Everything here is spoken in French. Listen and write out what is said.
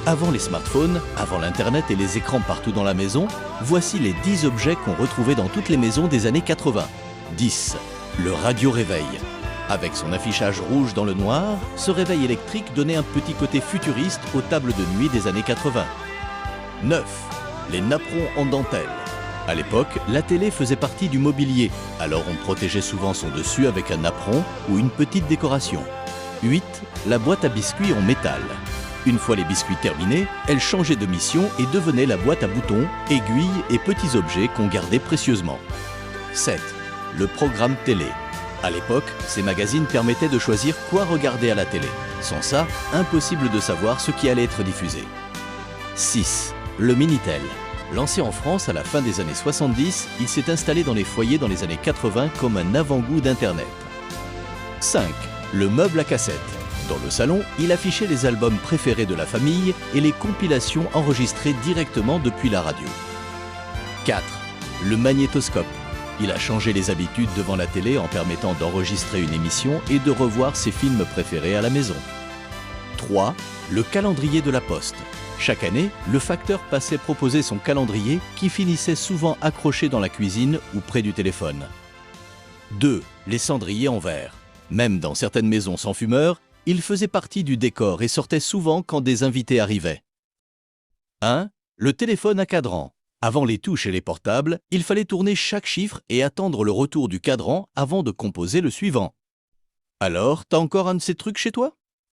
Avant les smartphones, avant l'Internet et les écrans partout dans la maison, voici les 10 objets qu'on retrouvait dans toutes les maisons des années 80. 10. Le radio-réveil. Avec son affichage rouge dans le noir, ce réveil électrique donnait un petit côté futuriste aux tables de nuit des années 80. 9. Les napperons en dentelle. À l'époque, la télé faisait partie du mobilier, alors on protégeait souvent son dessus avec un napperon ou une petite décoration. 8. La boîte à biscuits en métal. Une fois les biscuits terminés, elle changeait de mission et devenait la boîte à boutons, aiguilles et petits objets qu'on gardait précieusement. 7. Le programme télé. À l'époque, ces magazines permettaient de choisir quoi regarder à la télé. Sans ça, impossible de savoir ce qui allait être diffusé. 6. Le Minitel. Lancé en France à la fin des années 70, il s'est installé dans les foyers dans les années 80 comme un avant-goût d'Internet. 5. Le meuble à cassette. Dans le salon, il affichait les albums préférés de la famille et les compilations enregistrées directement depuis la radio. 4. Le magnétoscope. Il a changé les habitudes devant la télé en permettant d'enregistrer une émission et de revoir ses films préférés à la maison. 3. Le calendrier de la Poste. Chaque année, le facteur passait proposer son calendrier qui finissait souvent accroché dans la cuisine ou près du téléphone. 2. Les cendriers en verre. Même dans certaines maisons sans fumeurs, il faisait partie du décor et sortait souvent quand des invités arrivaient. 1. Le téléphone à cadran. Avant les touches et les portables, il fallait tourner chaque chiffre et attendre le retour du cadran avant de composer le suivant. Alors, t'as encore un de ces trucs chez toi ?